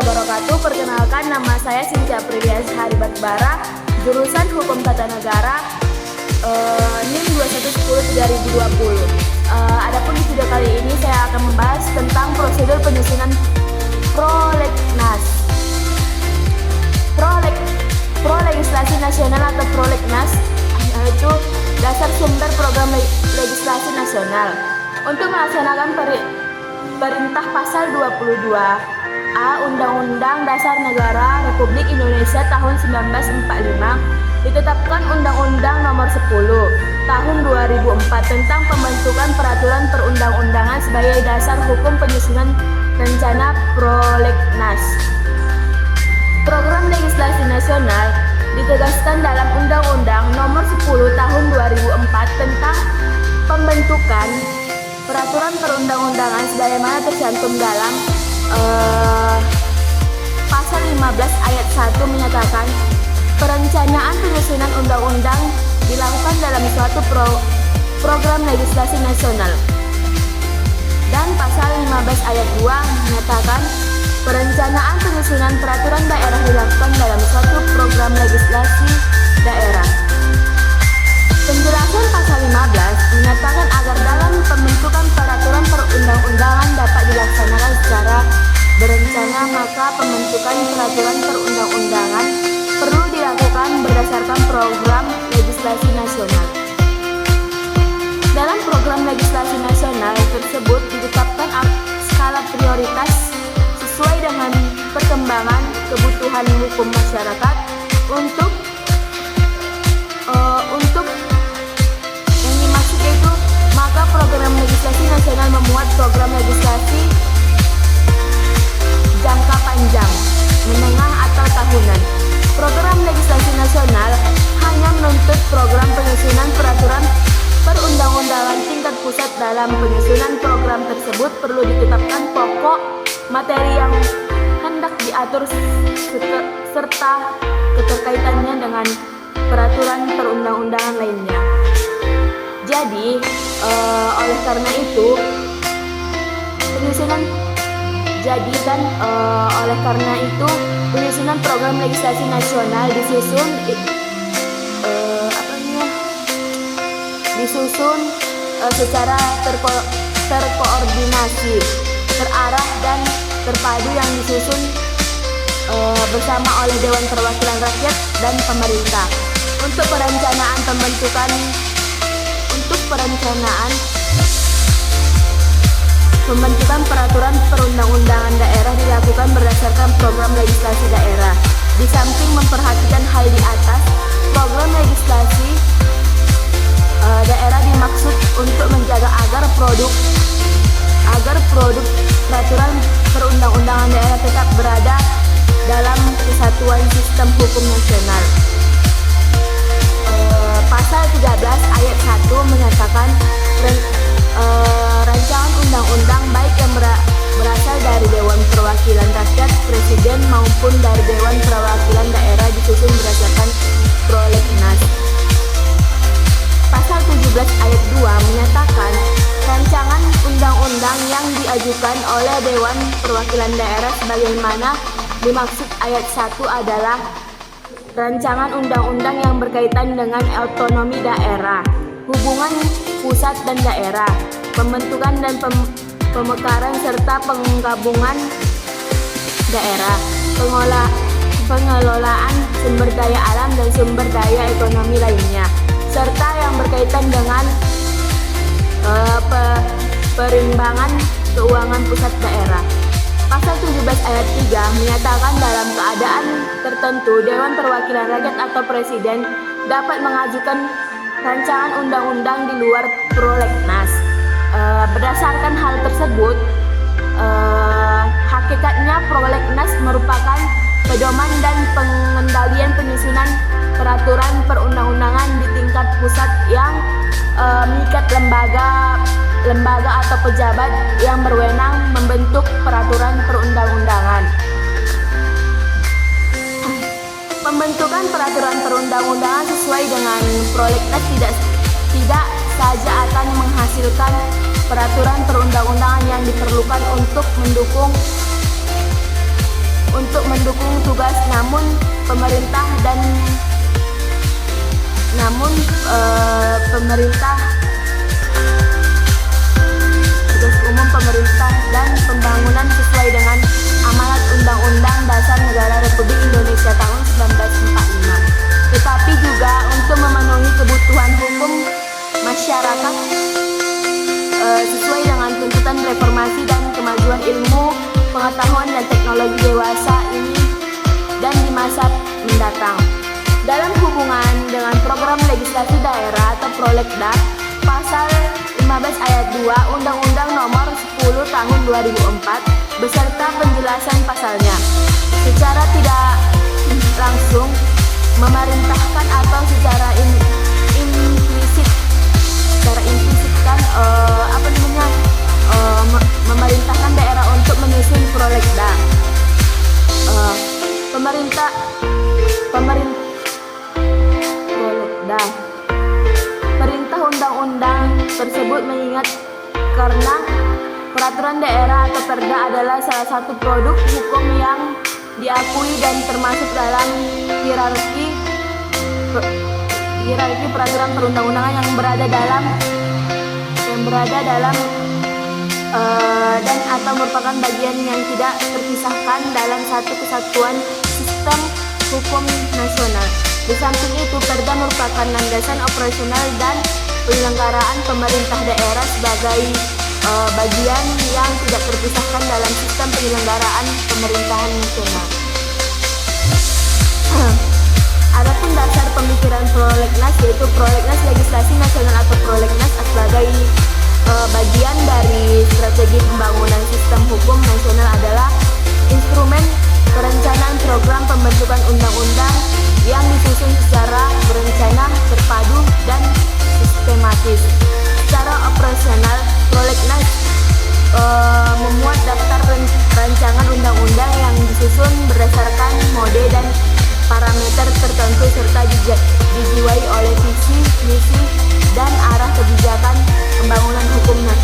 wabarakatuh. Perkenalkan, nama saya Cynthia Prilia Haribatbara, jurusan Hukum Tata Negara, NIM 2110/2020. Adapun di video kali ini saya akan membahas tentang prosedur penyusunan prolegnas. Prolegislasi nasional atau prolegnas yaitu dasar sumber program legislasi nasional. Untuk melaksanakan perintah pasal 22A Undang-Undang Dasar Negara Republik Indonesia tahun 1945, ditetapkan Undang-Undang Nomor 10 Tahun 2004 tentang pembentukan peraturan perundang-undangan sebagai dasar hukum penyusunan rencana prolegnas. Program legislasi nasional ditegaskan dalam Undang-Undang Nomor 10 Tahun 2004 tentang pembentukan peraturan perundang-undangan sebagaimana tercantum dalam pasal 15 ayat 1 menyatakan perencanaan penyusunan undang-undang dilakukan dalam suatu program legislasi nasional. Dan pasal 15 ayat 2 menyatakan perencanaan penyusunan peraturan daerah dilakukan dalam suatu program legislasi daerah. Penjelasan pasal 15 menyatakan agar dalam pembentukan peraturan perundang-undangan dapat dilaksanakan secara berencana, maka pembentukan peraturan perundang-undangan perlu dilakukan berdasarkan program legislasi nasional. Dalam program legislasi nasional tersebut ditetapkan skala prioritas sesuai dengan perkembangan kebutuhan hukum masyarakat untuk yang dimaksud yaitu maka program legislasi nasional memuat program legislasi jangka panjang, menengah atau tahunan. Program legislasi nasional hanya menuntut program penyusunan peraturan perundang-undangan tingkat pusat. Dalam penyusunan program tersebut perlu ditetapkan pokok materi yang hendak diatur serta keterkaitannya dengan peraturan perundang-undangan lainnya. Jadi, oleh karena itu penyusunan program legislasi nasional disusun secara terkoordinasi, terarah dan terpadu yang disusun bersama oleh Dewan Perwakilan Rakyat dan pemerintah. Untuk perencanaan pembentukan peraturan perundang-undangan daerah dilakukan berdasarkan program legislasi daerah. Di samping memperhatikan hal di atas, program legislasi daerah dimaksud untuk menjaga agar produk peraturan perundang-undangan daerah tetap berada dalam kesatuan sistem hukum nasional. Pasal 13 ayat 1 menyatakan rancangan undang-undang baik yang berasal dari Dewan Perwakilan Rakyat, Presiden maupun dari Dewan Perwakilan Daerah disusun berdasarkan prolegnas. Pasal 17 ayat 2 menyatakan rancangan undang-undang yang diajukan oleh Dewan Perwakilan Daerah sebagaimana dimaksud ayat 1 adalah rancangan undang-undang yang berkaitan dengan otonomi daerah, hubungan pusat dan daerah, pembentukan dan pemekaran serta penggabungan daerah, pengelolaan sumber daya alam dan sumber daya ekonomi lainnya, serta yang berkaitan dengan perimbangan keuangan pusat daerah. Pasal 17 ayat 3 menyatakan dalam keadaan tertentu Dewan Perwakilan Rakyat atau Presiden dapat mengajukan rancangan undang-undang di luar prolegnas. Berdasarkan hal tersebut, hakikatnya prolegnas merupakan pedoman dan pengendalian penyusunan peraturan perundang-undangan di tingkat pusat yang mengikat lembaga atau pejabat yang berwenang membentuk peraturan perundang-undangan. Pembentukan peraturan perundang-undangan sesuai dengan prolegnas tidak saja akan menghasilkan peraturan perundang-undangan yang diperlukan untuk mendukung untuk mendukung tugas pemerintah tugas umum pemerintah dan pembangunan sesuai dengan amanat Undang-Undang Dasar Negara Republik Indonesia tahun 1945. Tetapi juga untuk memenuhi kebutuhan hukum masyarakat sesuai dengan tuntutan reformasi dan kemajuan ilmu, pengetahuan dan teknologi dewasa ini dan di masa mendatang. Dalam hubungan dengan program legislasi daerah atau Prolegda, pasal 15 ayat 2 Undang-Undang Nomor 10 Tahun 2004 beserta penjelasan pasalnya secara tidak langsung memerintahkan atau secara implisit memerintahkan daerah untuk menyusun Prolegda. Perintah undang-undang tersebut mengingat karena peraturan daerah atau Perda adalah salah satu produk hukum yang diakui dan termasuk dalam hierarki peraturan perundang-undangan yang berada dalam dan atau merupakan bagian yang tidak terpisahkan dalam satu kesatuan sistem hukum nasional. Di samping itu, Perda merupakan landasan operasional dan penyelenggaraan pemerintah daerah sebagai bagian yang tidak terpisahkan dalam sistem penyelenggaraan pemerintahan nasional. Adapun dasar pemikiran Prolegnas yaitu Prolegnas Legislasi Nasional atau Prolegnas sebagai bagian dari strategi pembangunan sistem hukum nasional adalah instrumen perencanaan program pembentukan undang-undang yang disusun secara berencana, terpadu, dan sistematis. Secara operasional, Prolegnas memuat daftar rancangan undang-undang yang disusun berdasarkan mode dan parameter tertentu serta dijiwai oleh visi, misi, dan arah kebijakan pembangunan hukum nasional.